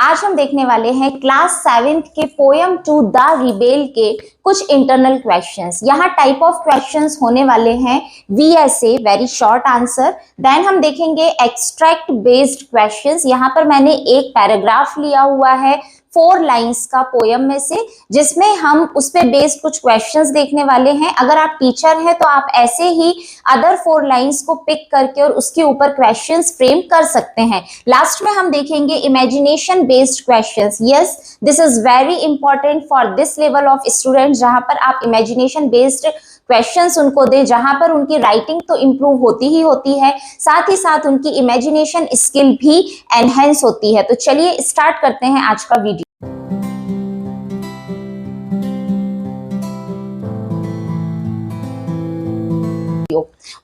आज हम देखने वाले हैं क्लास 7th के पोयम टू द रिबेल के कुछ इंटरनल क्वेश्चंस। यहाँ टाइप ऑफ क्वेश्चंस होने वाले हैं VSA very short answer, then हम देखेंगे एक्सट्रैक्ट बेस्ड क्वेश्चंस। यहाँ पर मैंने एक पैराग्राफ लिया हुआ है 4 लाइंस का पोयम में से, जिसमें हम उस पे बेस्ड कुछ क्वेश्चंस देखने वाले हैं। अगर आप टीचर हैं तो आप ऐसे ही अदर 4 लाइंस को पिक करके और उसके ऊपर क्वेश्चंस फ्रेम कर सकते हैं। लास्ट में हम देखेंगे imagination based questions. Yes, this is very important for this level of student, जहां पर आप इमेजिनेशन बेस्ड क्वेश्चंस उनको दे, जहां पर उनकी राइटिंग तो इंप्रूव होती ही होती है, साथ ही साथ उनकी इमेजिनेशन स्किल भी एनहेंस होती है। तो चलिए स्टार्ट करते हैं आज का video.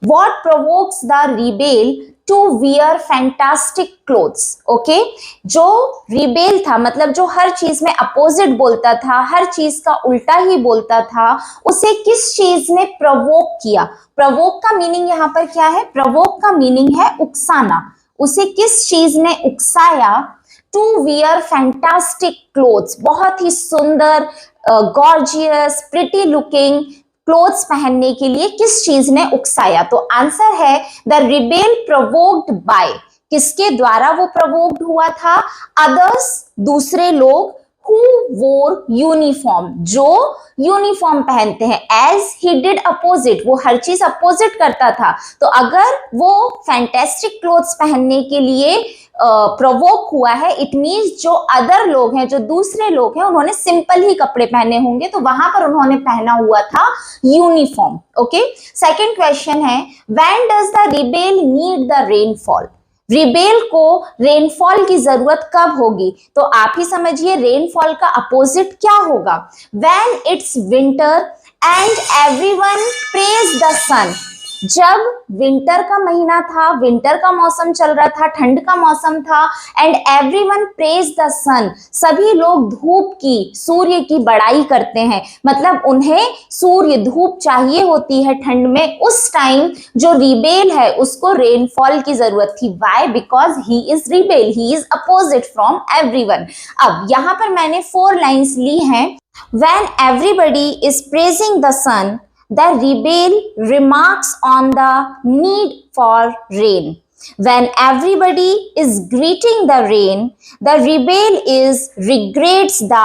What provokes the rebel to wear fantastic clothes? Okay, जो रिबेल था मतलब जो हर चीज में अपोजिट बोलता था, हर चीज का उल्टा ही बोलता था, उसे किस चीज ने प्रवोक किया? प्रवोक का मीनिंग यहाँ पर क्या है? प्रवोक का मीनिंग है उकसाना। उसे किस चीज ने उकसाया? टू वियर फैंटास्टिक क्लोथ्स, बहुत ही सुंदर, गॉर्जियस, प्रिटी लुकिंग क्लोथ्स पहनने के लिए किस चीज ने उकसाया? तो आंसर है द रिबेल प्रोवोक्ड बाय। किसके द्वारा वो प्रोवोक्ड हुआ था? अदर्स, दूसरे लोग, who wore uniform, जो यूनिफॉर्म पहनते हैं। एज ही डिड अपोजिट, वो हर चीज अपोजिट करता था। तो अगर वो फैंटेस्टिक क्लोथ्स पहनने के लिए प्रोवोक हुआ है, इट मीन्स जो अदर लोग हैं, जो दूसरे लोग हैं, उन्होंने सिंपल ही कपड़े पहने होंगे, तो वहां पर उन्होंने पहना हुआ था यूनिफॉर्म। ओके, सेकंड क्वेश्चन है when does the rebel need the rainfall? Rebel को रेनफॉल की जरूरत कब होगी? तो आप ही समझिए, रेनफॉल का अपोजिट क्या होगा? When it's winter and everyone praise the sun. जब विंटर का महीना था, विंटर का मौसम चल रहा था, ठंड का मौसम था, एंड एवरीवन प्रेज द सन, सभी लोग धूप की, सूर्य की बड़ाई करते हैं। मतलब उन्हें सूर्य, धूप चाहिए होती है ठंड में। उस टाइम जो रिबेल है उसको रेनफॉल की जरूरत थी। Why? Because he is rebel, he is opposite from everyone. अब यहाँ पर मैंने 4 लाइन्स ली हैं। When everybody is praising the sun, the rebel remarks on the need for rain. When everybody is greeting the rain, the rebel is regrets the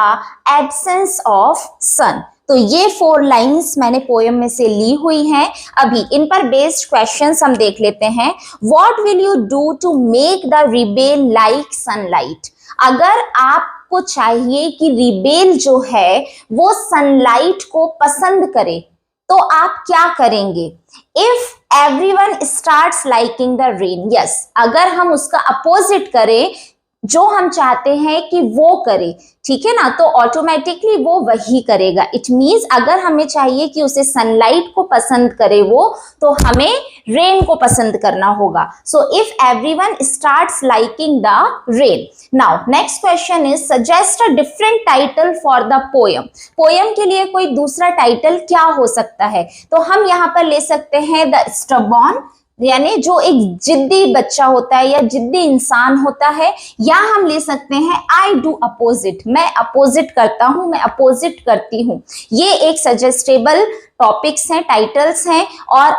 absence of sun. तो ये 4 lines मैंने poem में से ली हुई हैं। अभी इन पर बेस्ड क्वेश्चंस हम देख लेते हैं। What will you do to make the rebel like sunlight? अगर आपको चाहिए कि रिबेल जो है वो सनलाइट को पसंद करे, तो आप क्या करेंगे? If everyone starts liking the rain, yes, अगर हम उसका अपोजिट करें, जो हम चाहते हैं कि वो करे, ठीक है ना, तो ऑटोमेटिकली वो वही करेगा। इट मींस अगर हमें चाहिए कि उसे सनलाइट को पसंद करे वो, तो हमें रेन को पसंद करना होगा। So if everyone starts liking the rain. Now next question is suggest a different title for the poem. Poem के लिए कोई दूसरा टाइटल क्या हो सकता है? तो हम यहाँ पर ले सकते हैं द स्टबॉर्न, यानी जो एक जिद्दी बच्चा होता है या जिद्दी इंसान होता है, या हम ले सकते हैं आई डू अपोजिट, मैं अपोजिट करता हूं, मैं अपोजिट करती हूं। ये एक सजेस्टेबल टॉपिक्स हैं, टाइटल्स हैं। और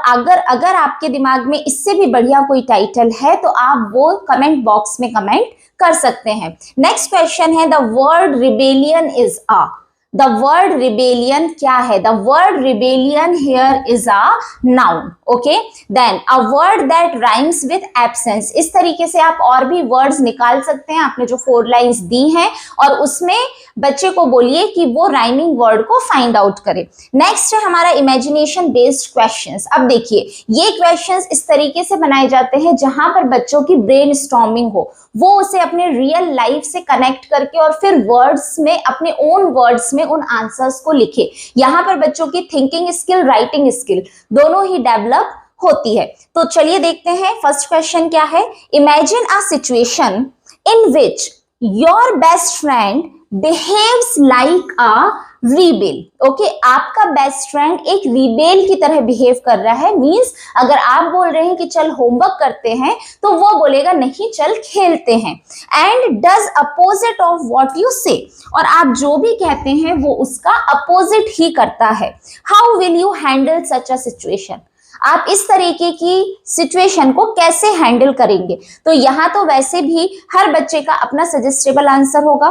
अगर आपके दिमाग में इससे भी बढ़िया कोई टाइटल है तो आप वो कमेंट बॉक्स में कमेंट कर सकते हैं। नेक्स्ट क्वेश्चन है the word rebellion is a. The word rebellion क्या है? The word rebellion here is a noun. Okay, then a word that rhymes with absence. इस तरीके से आप और भी वर्ड्स निकाल सकते हैं। आपने जो 4 लाइन्स दी हैं और उसमें बच्चे को बोलिए कि वो राइमिंग वर्ड को फाइंड आउट करे। नेक्स्ट है हमारा इमेजिनेशन बेस्ड क्वेश्चंस। अब देखिए, ये क्वेश्चंस इस तरीके से बनाए जाते हैं जहां पर बच्चों की ब्रेनस्टॉर्मिंग हो, वो उसे अपने रियल लाइफ से कनेक्ट करके और फिर वर्ड्स में, अपने ओन वर्ड्स में उन आंसर्स को लिखे। यहाँ पर बच्चों की थिंकिंग स्किल, राइटिंग स्किल दोनों ही डेवलप होती है। तो चलिए देखते हैं फर्स्ट क्वेश्चन क्या है। Imagine a situation in which your best friend behaves like a rebel. Okay, आपका बेस्ट फ्रेंड एक रिबेल की तरह बिहेव कर रहा है. मींस अगर आप बोल रहे हैं कि चल होमवर्क करते हैं तो वो बोलेगा नहीं चल खेलते हैं. And does opposite of what you से, और आप जो भी कहते हैं वो उसका अपोजिट ही करता है. How will you handle such a situation, आप इस तरीके की सिचुएशन को कैसे हैंडल करेंगे. तो यहाँ तो वैसे भी हर बच्चे का अपना सजेस्टेबल आंसर होगा,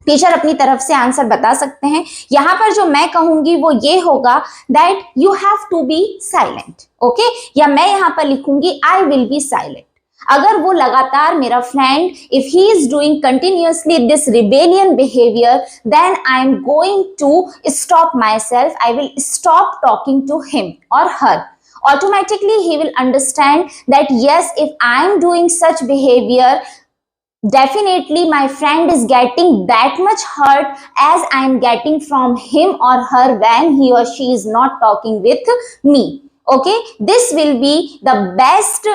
टीचर अपनी तरफ से आंसर बता सकते हैं. यहाँ पर जो मैं कहूंगी वो ये होगा that you have to be silent. Okay, या मैं यहाँ पर लिखूंगी आई विल बी साइलेंट. अगर वो लगातार मेरा friend if he is doing continuously this rebellion behaviour then I am going to stop myself, I will stop talking to him और her. Automatically he will understand that yes, if I am doing such behavior, definitely my friend is getting that much hurt as I am getting from him or her when he or she is not talking with me. Okay, this will be the best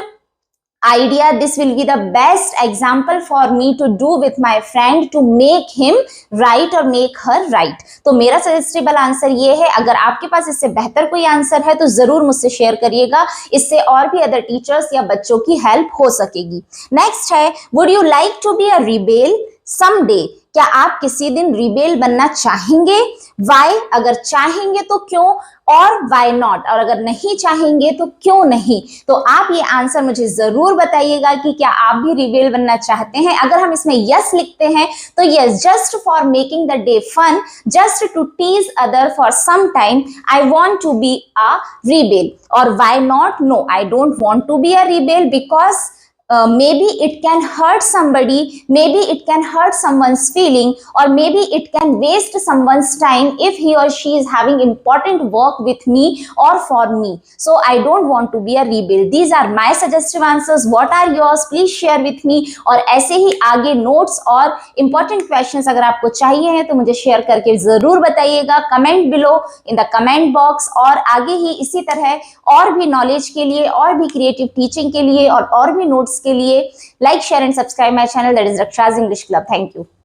idea, this will be the best example for me to do with my friend to make him right or make her right. तो मेरा suggestible answer ये है. अगर आपके पास इससे बेहतर कोई answer है तो जरूर मुझसे शेयर करिएगा, इससे और भी अदर टीचर्स या बच्चों की हेल्प हो सकेगी. नेक्स्ट है, would you like to be a rebel someday, क्या आप किसी दिन रिबेल बनना चाहेंगे. वाई, अगर चाहेंगे तो क्यों, और वाई नॉट, और अगर नहीं चाहेंगे तो क्यों नहीं. तो आप ये आंसर मुझे जरूर बताइएगा कि क्या आप भी रिबेल बनना चाहते हैं. अगर हम इसमें यस लिखते हैं तो yes, just for making the day fun, just to tease other for some time, I want to be a rebel. और why not, no I don't want to be a rebel because maybe it can hurt somebody, maybe it can hurt someone's feeling, or maybe it can waste someone's time if he or she is having important work with me or for me. So I don't want to be a rebel. These are my suggestive answers. What are yours? Please share with me. और ऐसे ही आगे notes और important questions अगर आपको चाहिए हैं तो मुझे share करके जरूर बताइएगा comment below in the comment box. और आगे ही इसी तरह और भी knowledge के लिए, और भी creative teaching के लिए, और भी notes के लिए like share and subscribe my channel, that is Raksha's English club. Thank you.